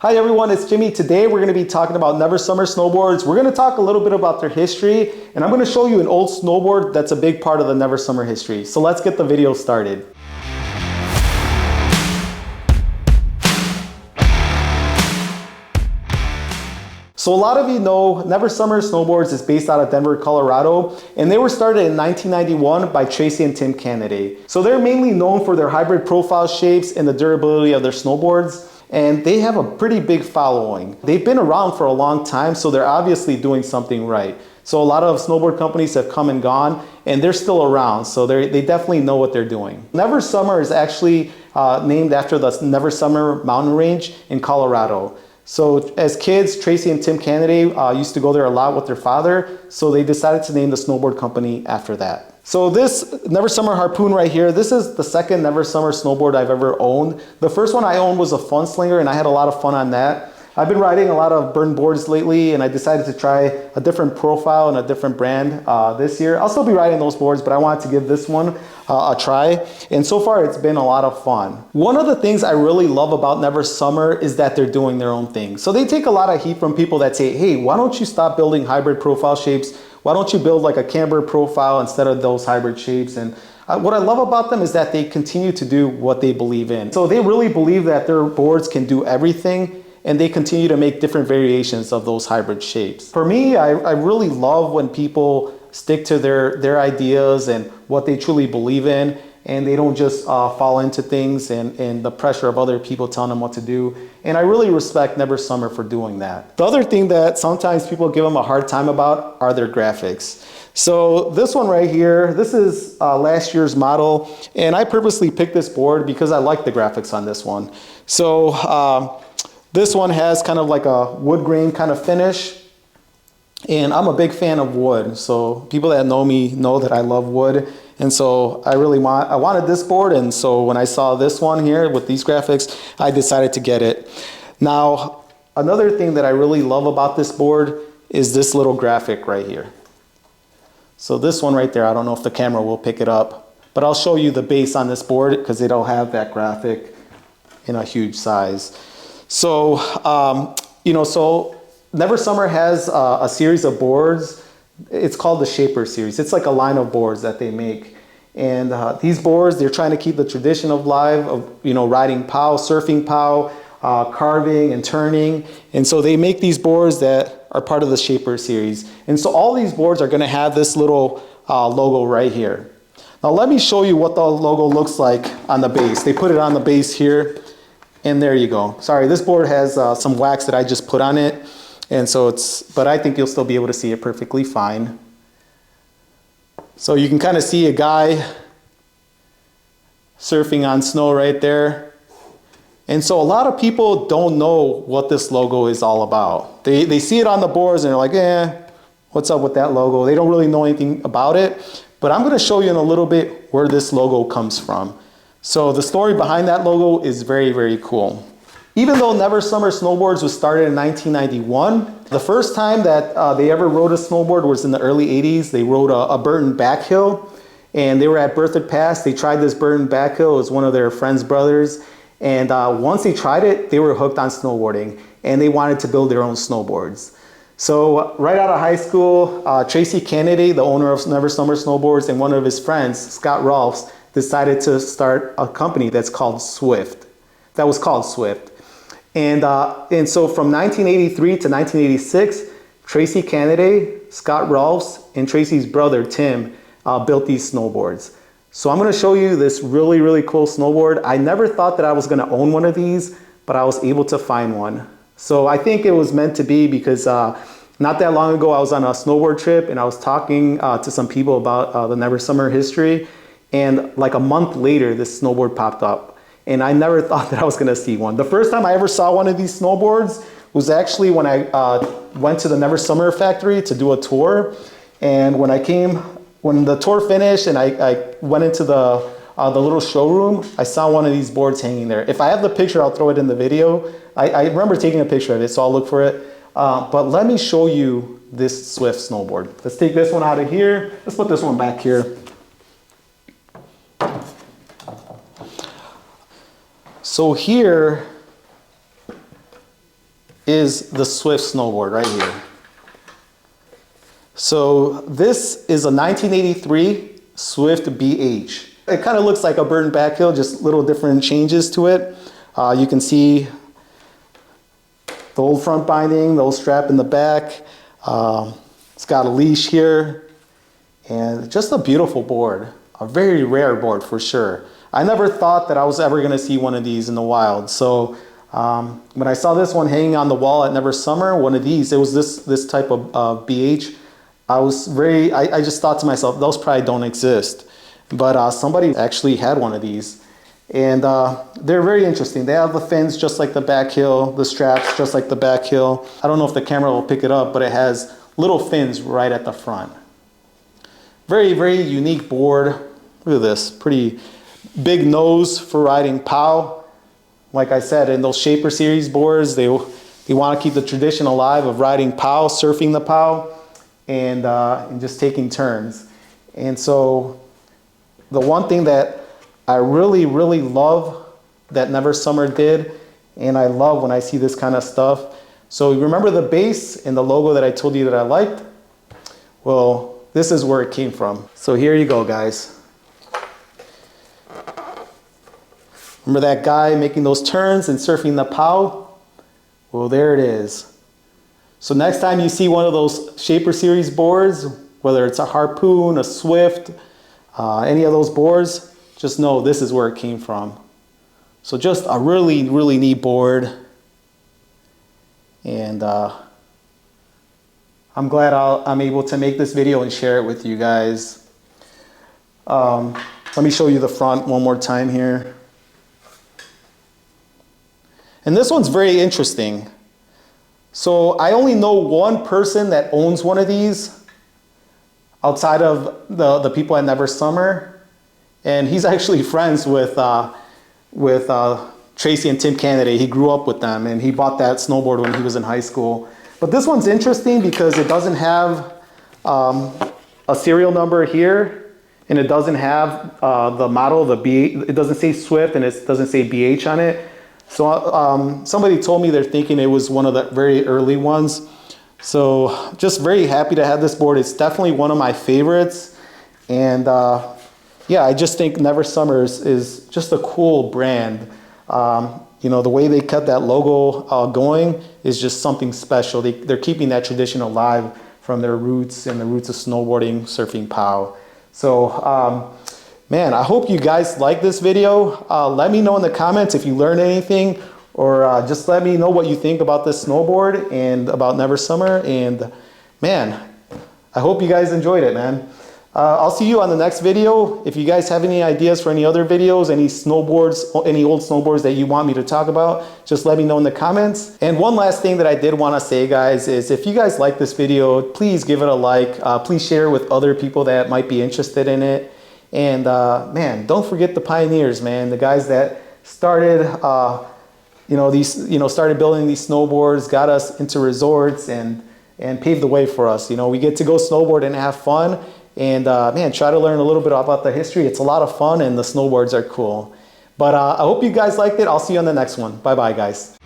Hi everyone, it's Jimmy. Today we're going to be talking about Never Summer snowboards. We're going to talk a little bit about their history, and I'm going to show you an old snowboard that's a big part of the Never Summer history. So let's get the video started. So a lot of you know Never Summer Snowboards is based out of Denver, Colorado, and they were started in 1991 by Tracy and Tim Kennedy. So they're mainly known for their hybrid profile shapes and the durability of their snowboards. And they have a pretty big following. They've been around for a long time, so they're obviously doing something right. So a lot of snowboard companies have come and gone, and they're still around, so they definitely know what they're doing. Never Summer is actually named after the Never Summer mountain range in Colorado. So as kids, Tracy and Tim Kennedy used to go there a lot with their father, so they decided to name the snowboard company after that. So this Never Summer Harpoon right here, this is the second Never Summer snowboard I've ever owned. The first one I owned was a Fun Slinger, and I had a lot of fun on that. I've been riding a lot of burn boards lately, and I decided to try a different profile and a different brand this year. I'll still be riding those boards, but I wanted to give this one a try. And so far, it's been a lot of fun. One of the things I really love about Never Summer is that they're doing their own thing. So they take a lot of heat from people that say, hey, why don't you stop building hybrid profile shapes? Why don't you build like a camber profile instead of those hybrid shapes? And what I love about them is that they continue to do what they believe in. So they really believe that their boards can do everything, and they continue to make different variations of those hybrid shapes. For me, I really love when people stick to their ideas and what they truly believe in, and they don't just fall into things and the pressure of other people telling them what to do. And I really respect Never Summer for doing that. The other thing that sometimes people give them a hard time about are their graphics. So this one right here, this is last year's model, and I purposely picked this board because I like the graphics on this one. So this one has kind of like a wood grain kind of finish, and I'm a big fan of wood. So people that know me know that I love wood, and so I wanted this board, and so when I saw this one here with these graphics, I decided to get it. Now, another thing that I really love about this board is this little graphic right here. So this one right there, I don't know if the camera will pick it up, but I'll show you the base on this board because it'll have that graphic in a huge size. So, so Never Summer has a series of boards. It's called the Shaper series. It's like a line of boards that they make. And these boards, they're trying to keep the tradition of live, of riding POW, surfing POW, carving and turning. And so they make these boards that are part of the Shaper series. And so all these boards are going to have this little logo right here. Now let me show you what the logo looks like on the base. They put it on the base here. And there you go. Sorry, this board has some wax that I just put on it. And so but I think you'll still be able to see it perfectly fine. So you can kind of see a guy surfing on snow right there. And so a lot of people don't know what this logo is all about. They see it on the boards and they're like, what's up with that logo? They don't really know anything about it. But I'm going to show you in a little bit where this logo comes from. So the story behind that logo is very, very cool. Even though Never Summer Snowboards was started in 1991, the first time that they ever rode a snowboard was in the early 80s. They rode a Burton backhill, and they were at Berthoud Pass. They tried this Burton backhill. It was one of their friend's brothers. And once they tried it, they were hooked on snowboarding, and they wanted to build their own snowboards. So right out of high school, Tracy Kennedy, the owner of Never Summer Snowboards, and one of his friends, Scott Rolfs, decided to start a company that's called Swift. That was called Swift. And so from 1983 to 1986, Tracy Kennedy, Scott Rolfs, and Tracy's brother, Tim, built these snowboards. So I'm going to show you this really, really cool snowboard. I never thought that I was going to own one of these, but I was able to find one. So I think it was meant to be because not that long ago, I was on a snowboard trip, and I was talking to some people about the Never Summer history. And like a month later, this snowboard popped up. And I never thought that I was going to see one. The first time I ever saw one of these snowboards was actually when I went to the Never Summer factory to do a tour. And when the tour finished and I went into the little showroom, I saw one of these boards hanging there. If I have the picture, I'll throw it in the video. I remember taking a picture of it, so I'll look for it. But let me show you this Swift snowboard. Let's take this one out of here. Let's put this one back here. So here is the Swift snowboard right here. So this is a 1983 Swift BH. It kind of looks like a Burton backhill, just little different changes to it. You can see the old front binding, the old strap in the back. It's got a leash here, and just a beautiful board. A very rare board for sure. I never thought that I was ever gonna see one of these in the wild. So when I saw this one hanging on the wall at Never Summer, one of these, it was this type of BH. I just thought to myself, those probably don't exist. But somebody actually had one of these. And they're very interesting. They have the fins just like the back heel, the straps just like the back heel. I don't know if the camera will pick it up, but it has little fins right at the front. Very, very unique board. Look at this, pretty big nose for riding POW. Like I said, in those Shaper Series boards, they want to keep the tradition alive of riding POW, surfing the POW, and just taking turns. And so the one thing that I really, really love that Never Summer did, and I love when I see this kind of stuff. So you remember the base and the logo that I told you that I liked? Well, this is where it came from. So here you go, guys. Remember that guy making those turns and surfing the POW? Well, there it is. So next time you see one of those Shaper Series boards, whether it's a Harpoon, a Swift, any of those boards, just know this is where it came from. So just a really, really neat board. And I'm glad I'm able to make this video and share it with you guys. Let me show you the front one more time here. And this one's very interesting. So I only know one person that owns one of these outside of the people at Never Summer. And he's actually friends with Tracy and Tim Kennedy. He grew up with them and he bought that snowboard when he was in high school. But this one's interesting because it doesn't have a serial number here, and it doesn't have the model, it doesn't say Swift and it doesn't say BH on it. So somebody told me they're thinking it was one of the very early ones. So just very happy to have this board. It's definitely one of my favorites. And yeah, I just think Never Summer is just a cool brand. You know, the way they kept that logo going is just something special. They're keeping that tradition alive from their roots and the roots of snowboarding, surfing, POW. So, man, I hope you guys like this video. Let me know in the comments if you learned anything, or just let me know what you think about this snowboard and about Never Summer. And man, I hope you guys enjoyed it, man. I'll see you on the next video. If you guys have any ideas for any other videos, any snowboards, any old snowboards that you want me to talk about, just let me know in the comments. And one last thing that I did want to say, guys, is if you guys like this video, please give it a like. Please share it with other people that might be interested in it. And man, don't forget the pioneers, man. The guys that started, started building these snowboards, got us into resorts, and paved the way for us. You know, we get to go snowboard and have fun. And man, try to learn a little bit about the history. It's a lot of fun and the snowboards are cool. But I hope you guys liked it. I'll see you on the next one. Bye-bye, guys.